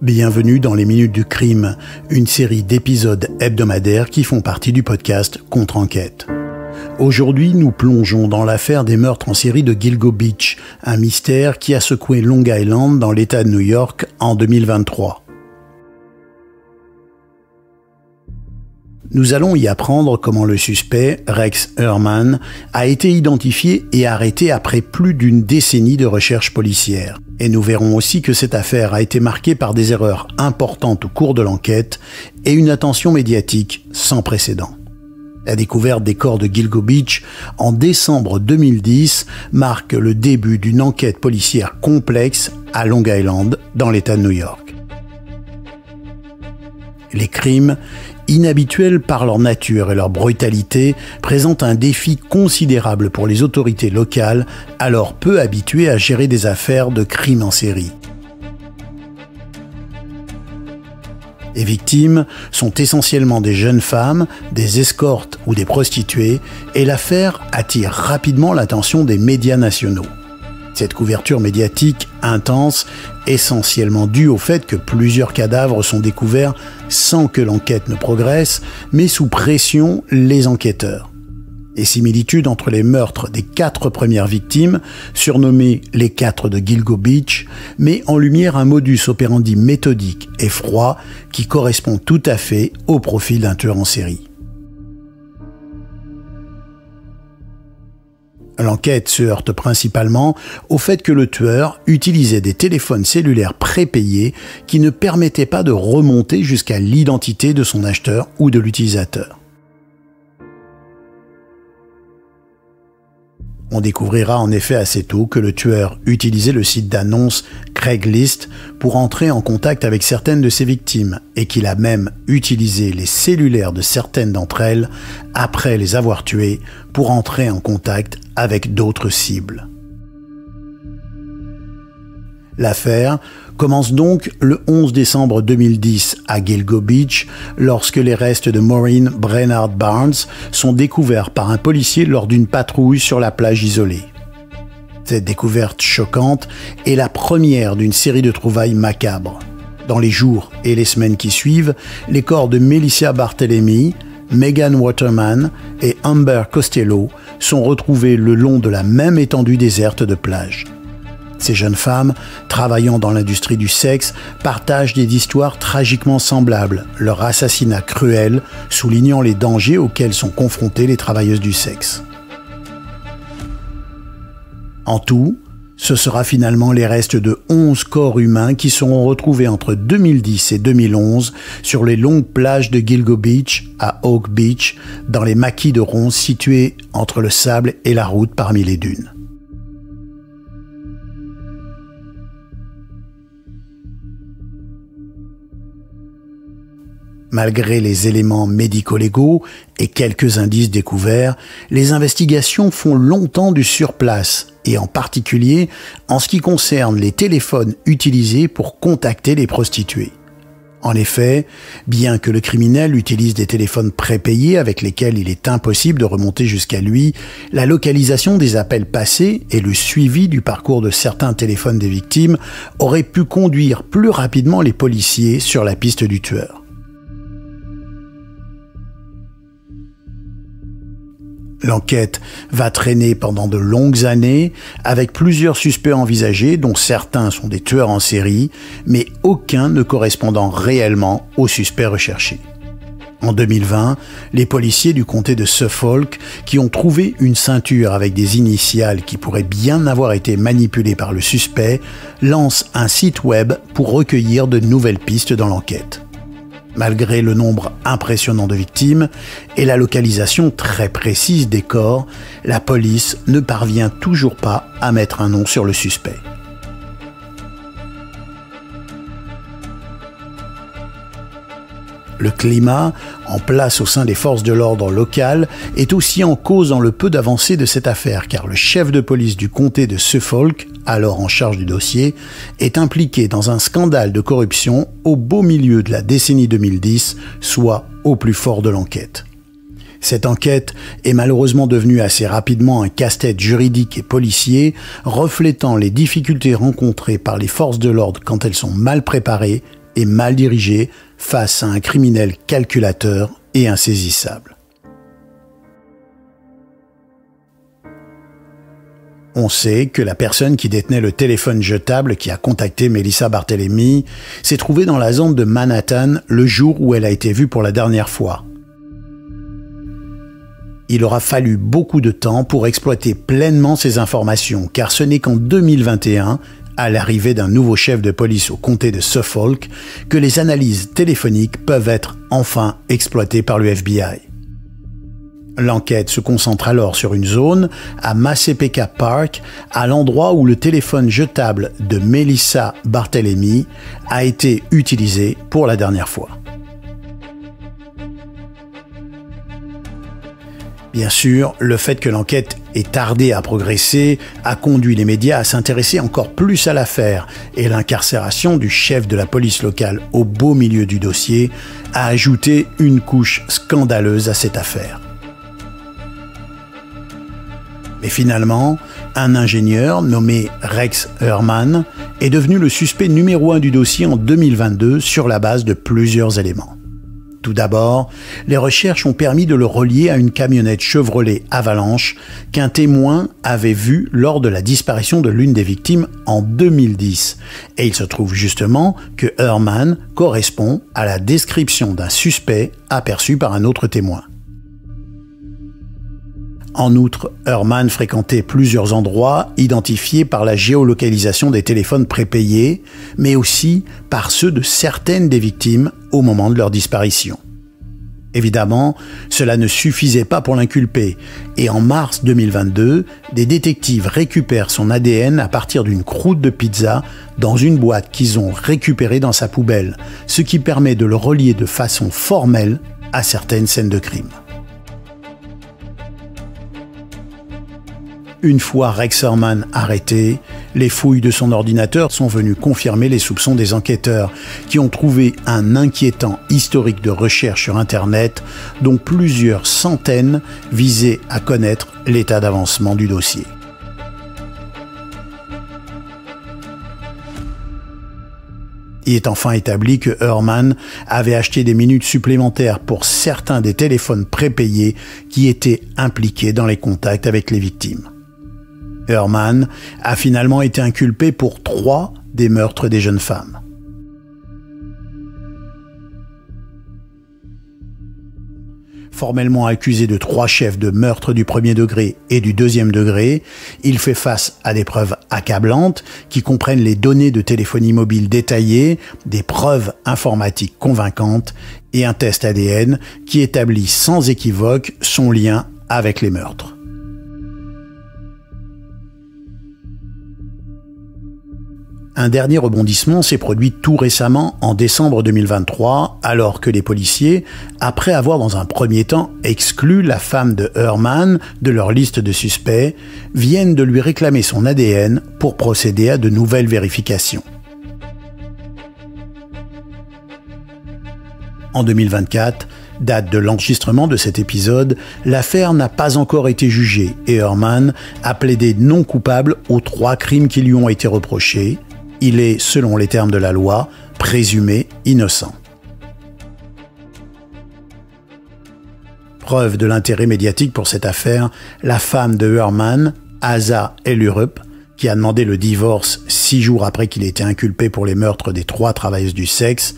Bienvenue dans les Minutes du Crime, une série d'épisodes hebdomadaires qui font partie du podcast Contre-Enquête. Aujourd'hui, nous plongeons dans l'affaire des meurtres en série de Gilgo Beach, un mystère qui a secoué Long Island dans l'État de New York en 2023. Nous allons y apprendre comment le suspect, Rex Heuermann, a été identifié et arrêté après plus d'une décennie de recherche policière. Et nous verrons aussi que cette affaire a été marquée par des erreurs importantes au cours de l'enquête et une attention médiatique sans précédent. La découverte des corps de Gilgo Beach en décembre 2010 marque le début d'une enquête policière complexe à Long Island, dans l'État de New York. Les crimes, inhabituels par leur nature et leur brutalité, présentent un défi considérable pour les autorités locales, alors peu habituées à gérer des affaires de crimes en série. Les victimes sont essentiellement des jeunes femmes, des escortes ou des prostituées, et l'affaire attire rapidement l'attention des médias nationaux. Cette couverture médiatique intense, essentiellement due au fait que plusieurs cadavres sont découverts sans que l'enquête ne progresse, met sous pression les enquêteurs. Les similitudes entre les meurtres des 4 premières victimes, surnommées les 4 de Gilgo Beach, met en lumière un modus operandi méthodique et froid qui correspond tout à fait au profil d'un tueur en série. L'enquête se heurte principalement au fait que le tueur utilisait des téléphones cellulaires prépayés qui ne permettaient pas de remonter jusqu'à l'identité de son acheteur ou de l'utilisateur. On découvrira en effet assez tôt que le tueur utilisait le site d'annonce Craigslist pour entrer en contact avec certaines de ses victimes et qu'il a même utilisé les cellulaires de certaines d'entre elles après les avoir tuées pour entrer en contact avec d'autres cibles. L'affaire commence donc le 11 décembre 2010 à Gilgo Beach lorsque les restes de Maureen Brainard Barnes sont découverts par un policier lors d'une patrouille sur la plage isolée. Cette découverte choquante est la première d'une série de trouvailles macabres. Dans les jours et les semaines qui suivent, les corps de Melissa Barthelemy, Megan Waterman et Amber Costello sont retrouvés le long de la même étendue déserte de plage. Ces jeunes femmes, travaillant dans l'industrie du sexe, partagent des histoires tragiquement semblables, leur assassinat cruel soulignant les dangers auxquels sont confrontées les travailleuses du sexe. En tout, ce sera finalement les restes de 11 corps humains qui seront retrouvés entre 2010 et 2011 sur les longues plages de Gilgo Beach à Oak Beach, dans les maquis de ronces situés entre le sable et la route parmi les dunes. Malgré les éléments médico-légaux et quelques indices découverts, les investigations font longtemps du surplace, et en particulier en ce qui concerne les téléphones utilisés pour contacter les prostituées. En effet, bien que le criminel utilise des téléphones prépayés avec lesquels il est impossible de remonter jusqu'à lui, la localisation des appels passés et le suivi du parcours de certains téléphones des victimes auraient pu conduire plus rapidement les policiers sur la piste du tueur. L'enquête va traîner pendant de longues années, avec plusieurs suspects envisagés, dont certains sont des tueurs en série, mais aucun ne correspondant réellement aux suspects recherchés. En 2020, les policiers du comté de Suffolk, qui ont trouvé une ceinture avec des initiales qui pourraient bien avoir été manipulées par le suspect, lancent un site web pour recueillir de nouvelles pistes dans l'enquête. Malgré le nombre impressionnant de victimes et la localisation très précise des corps, la police ne parvient toujours pas à mettre un nom sur le suspect. Le climat, en place au sein des forces de l'ordre locales, est aussi en cause dans le peu d'avancée de cette affaire, car le chef de police du comté de Suffolk, alors en charge du dossier, est impliqué dans un scandale de corruption au beau milieu de la décennie 2010, soit au plus fort de l'enquête. Cette enquête est malheureusement devenue assez rapidement un casse-tête juridique et policier, reflétant les difficultés rencontrées par les forces de l'ordre quand elles sont mal préparées et mal dirigé face à un criminel calculateur et insaisissable. On sait que la personne qui détenait le téléphone jetable qui a contacté Melissa Barthelemy s'est trouvée dans la zone de Manhattan le jour où elle a été vue pour la dernière fois. Il aura fallu beaucoup de temps pour exploiter pleinement ces informations, car ce n'est qu'en 2021, à l'arrivée d'un nouveau chef de police au comté de Suffolk, que les analyses téléphoniques peuvent être enfin exploitées par le FBI. L'enquête se concentre alors sur une zone à Massapequa Park, à l'endroit où le téléphone jetable de Melissa Barthelemy a été utilisé pour la dernière fois. Bien sûr, le fait que l'enquête ait tardé à progresser a conduit les médias à s'intéresser encore plus à l'affaire, et l'incarcération du chef de la police locale au beau milieu du dossier a ajouté une couche scandaleuse à cette affaire. Mais finalement, un ingénieur nommé Rex Heuermann est devenu le suspect numéro 1 du dossier en 2022 sur la base de plusieurs éléments. Tout d'abord, les recherches ont permis de le relier à une camionnette Chevrolet Avalanche qu'un témoin avait vue lors de la disparition de l'une des victimes en 2010. Et il se trouve justement que Heuermann correspond à la description d'un suspect aperçu par un autre témoin. En outre, Heuermann fréquentait plusieurs endroits identifiés par la géolocalisation des téléphones prépayés, mais aussi par ceux de certaines des victimes au moment de leur disparition. Évidemment, cela ne suffisait pas pour l'inculper, et en mars 2022, des détectives récupèrent son ADN à partir d'une croûte de pizza dans une boîte qu'ils ont récupérée dans sa poubelle, ce qui permet de le relier de façon formelle à certaines scènes de crime. Une fois Rex Heuermann arrêté, les fouilles de son ordinateur sont venues confirmer les soupçons des enquêteurs, qui ont trouvé un inquiétant historique de recherche sur Internet, dont plusieurs centaines visaient à connaître l'état d'avancement du dossier. Il est enfin établi que Heuermann avait acheté des minutes supplémentaires pour certains des téléphones prépayés qui étaient impliqués dans les contacts avec les victimes. Heuermann a finalement été inculpé pour 3 des meurtres des jeunes femmes. Formellement accusé de 3 chefs de meurtre du premier degré et du deuxième degré, il fait face à des preuves accablantes qui comprennent les données de téléphonie mobile détaillées, des preuves informatiques convaincantes et un test ADN qui établit sans équivoque son lien avec les meurtres. Un dernier rebondissement s'est produit tout récemment en décembre 2023, alors que les policiers, après avoir dans un premier temps exclu la femme de Heuermann de leur liste de suspects, viennent de lui réclamer son ADN pour procéder à de nouvelles vérifications. En 2024, date de l'enregistrement de cet épisode, l'affaire n'a pas encore été jugée et Heuermann a plaidé non coupable aux 3 crimes qui lui ont été reprochés. Il est, selon les termes de la loi, présumé innocent. Preuve de l'intérêt médiatique pour cette affaire, la femme de Heuermann, Asa Ellerup, qui a demandé le divorce 6 jours après qu'il ait été inculpé pour les meurtres des 3 travailleuses du sexe,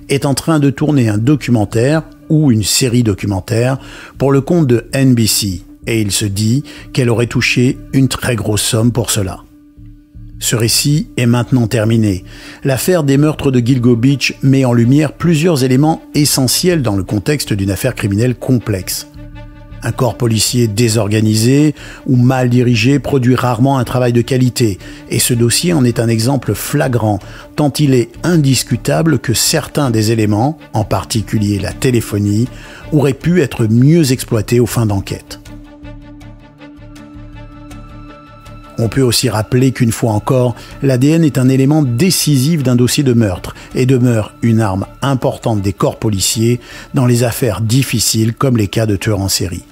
est en train de tourner un documentaire ou une série documentaire pour le compte de NBC, et il se dit qu'elle aurait touché une très grosse somme pour cela. Ce récit est maintenant terminé. L'affaire des meurtres de Gilgo Beach met en lumière plusieurs éléments essentiels dans le contexte d'une affaire criminelle complexe. Un corps policier désorganisé ou mal dirigé produit rarement un travail de qualité, et ce dossier en est un exemple flagrant, tant il est indiscutable que certains des éléments, en particulier la téléphonie, auraient pu être mieux exploités aux fins d'enquête. On peut aussi rappeler qu'une fois encore, l'ADN est un élément décisif d'un dossier de meurtre et demeure une arme importante des corps policiers dans les affaires difficiles comme les cas de tueurs en série.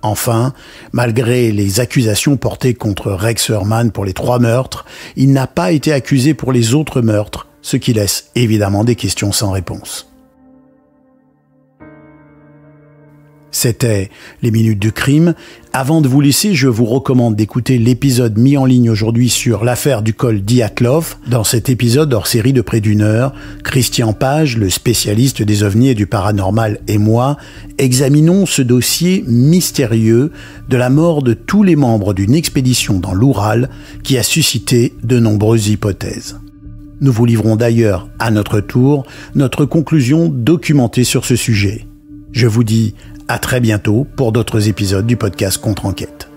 Enfin, malgré les accusations portées contre Rex Heuermann pour les 3 meurtres, il n'a pas été accusé pour les autres meurtres, ce qui laisse évidemment des questions sans réponse. C'était les Minutes du Crime. Avant de vous laisser, je vous recommande d'écouter l'épisode mis en ligne aujourd'hui sur l'affaire du col Dyatlov. Dans cet épisode hors série de près d'1 heure, Christian Page, le spécialiste des ovnis et du paranormal, et moi, examinons ce dossier mystérieux de la mort de tous les membres d'une expédition dans l'Oural qui a suscité de nombreuses hypothèses. Nous vous livrons d'ailleurs, à notre tour, notre conclusion documentée sur ce sujet. Je vous dis à très bientôt pour d'autres épisodes du podcast Contre-Enquête.